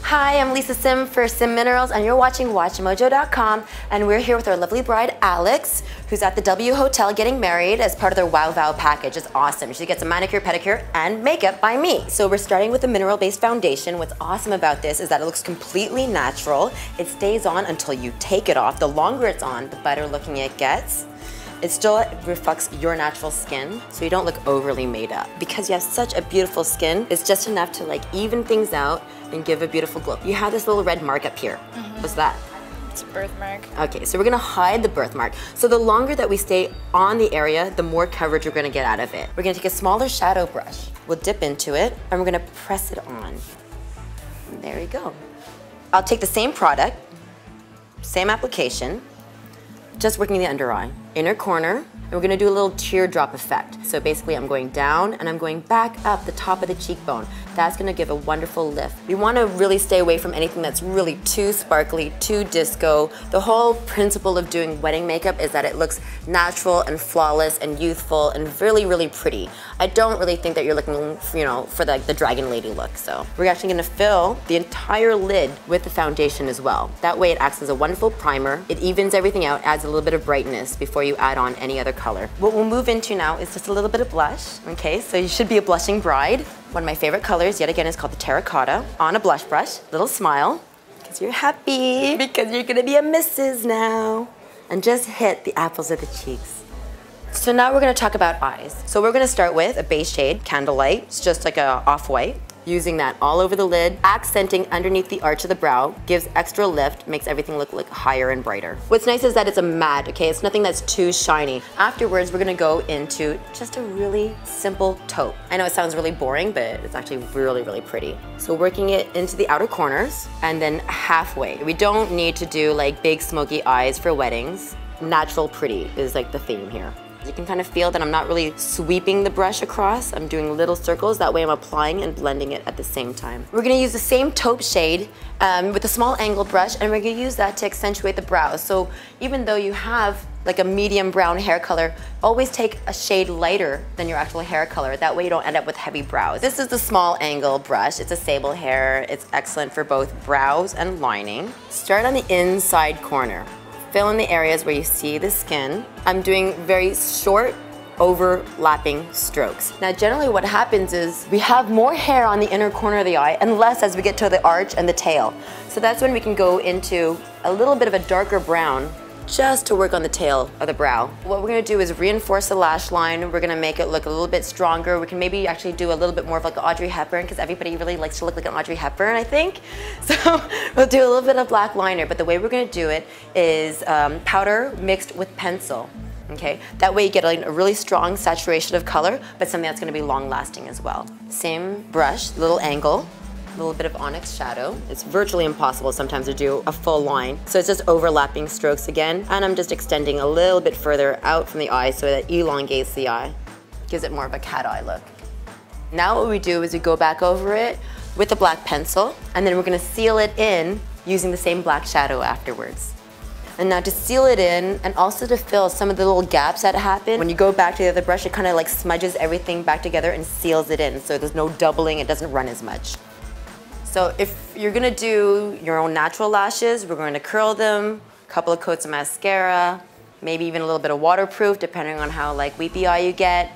Hi, I'm Lisa Sim for Sim Minerals, and you're watching WatchMojo.com, and we're here with our lovely bride, Alex, who's at the W Hotel getting married as part of their Wow Wow package. It's awesome. She gets a manicure, pedicure, and makeup by me. So we're starting with a mineral-based foundation. What's awesome about this is that it looks completely natural. It stays on until you take it off. The longer it's on, the better looking it gets. It still reflects your natural skin, so you don't look overly made up. Because you have such a beautiful skin, it's just enough to like even things out and give a beautiful glow. You have this little red mark up here. What's that? It's a birthmark. Okay, so we're gonna hide the birthmark. So the longer that we stay on the area, the more coverage we're gonna get out of it. We're gonna take a smaller shadow brush. We'll dip into it, and we're gonna press it on. And there you go. I'll take the same product, same application, just working the under eye. Inner corner, and we're gonna do a little teardrop effect. So basically I'm going down and I'm going back up the top of the cheekbone. That's gonna give a wonderful lift. We wanna really stay away from anything that's really too sparkly, too disco. The whole principle of doing wedding makeup is that it looks natural and flawless and youthful and really, really pretty. I don't really think that you're looking, for like the dragon lady look. So we're actually gonna fill the entire lid with the foundation as well. That way it acts as a wonderful primer. It evens everything out, adds a little bit of brightness before you add on any other color. What we'll move into now is just a little bit of blush, okay? So you should be a blushing bride. One of my favorite colors, yet again, is called the terracotta. On a blush brush, little smile, because you're happy, because you're gonna be a missus now. And just hit the apples of the cheeks. So now we're gonna talk about eyes. So we're gonna start with a base shade, Candlelight. It's just like a off-white. Using that all over the lid, accenting underneath the arch of the brow, gives extra lift, makes everything look like higher and brighter. What's nice is that it's a matte, okay? It's nothing that's too shiny. Afterwards, we're gonna go into just a really simple taupe. I know it sounds really boring, but it's actually really, really pretty. So working it into the outer corners and then halfway. We don't need to do like big smoky eyes for weddings. Natural pretty is like the theme here. You can kind of feel that I'm not really sweeping the brush across. I'm doing little circles. That way I'm applying and blending it at the same time. We're gonna use the same taupe shade with a small angle brush, and we're gonna use that to accentuate the brows. So even though you have like a medium brown hair color, always take a shade lighter than your actual hair color. That way you don't end up with heavy brows. This is the small angle brush. It's a sable hair. It's excellent for both brows and lining. Start on the inside corner. Fill in the areas where you see the skin. I'm doing very short, overlapping strokes. Now generally what happens is we have more hair on the inner corner of the eye and less as we get to the arch and the tail. So that's when we can go into a little bit of a darker brown just to work on the tail of the brow. What we're gonna do is reinforce the lash line. We're gonna make it look a little bit stronger. We can maybe actually do a little bit more of like Audrey Hepburn, because everybody really likes to look like an Audrey Hepburn, I think. So we'll do a little bit of black liner, but the way we're gonna do it is powder mixed with pencil. Okay, that way you get a really strong saturation of color, but something that's gonna be long lasting as well. Same brush, little angle. A little bit of onyx shadow. It's virtually impossible sometimes to do a full line. So it's just overlapping strokes again. And I'm just extending a little bit further out from the eye so that elongates the eye. Gives it more of a cat eye look. Now what we do is we go back over it with a black pencil, and then we're gonna seal it in using the same black shadow afterwards. And now to seal it in, and also to fill some of the little gaps that happen, when you go back to the other brush, it kind of like smudges everything back together and seals it in. So there's no doubling, it doesn't run as much. So if you're gonna do your own natural lashes, we're going to curl them, a couple of coats of mascara, maybe even a little bit of waterproof, depending on how like weepy eye you get.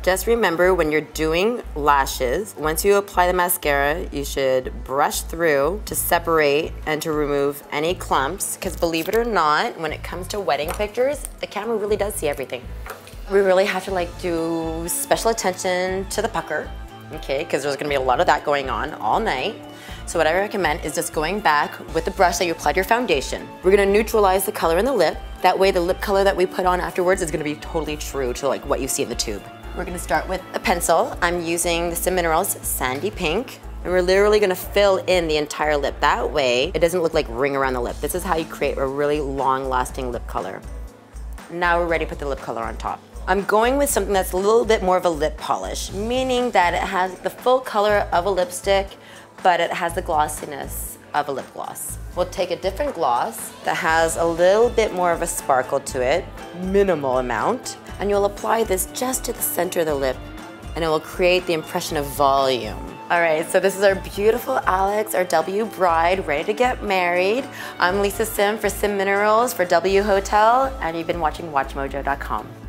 Just remember when you're doing lashes, once you apply the mascara, you should brush through to separate and to remove any clumps, because believe it or not, when it comes to wedding pictures, the camera really does see everything. We really have to like do special attention to the pucker, okay, because there's gonna be a lot of that going on all night. So what I recommend is just going back with the brush that you applied your foundation. We're gonna neutralize the color in the lip. That way the lip color that we put on afterwards is gonna be totally true to like what you see in the tube. We're gonna start with a pencil. I'm using the Sim Minerals Sandy Pink. And we're literally gonna fill in the entire lip. That way it doesn't look like ring around the lip. This is how you create a really long lasting lip color. Now we're ready to put the lip color on top. I'm going with something that's a little bit more of a lip polish, meaning that it has the full color of a lipstick, but it has the glossiness of a lip gloss. We'll take a different gloss that has a little bit more of a sparkle to it, minimal amount, and you'll apply this just to the center of the lip, and it will create the impression of volume. All right, so this is our beautiful Alex, our W bride, ready to get married. I'm Lisa Sim for Sim Minerals for W Hotel, and you've been watching WatchMojo.com.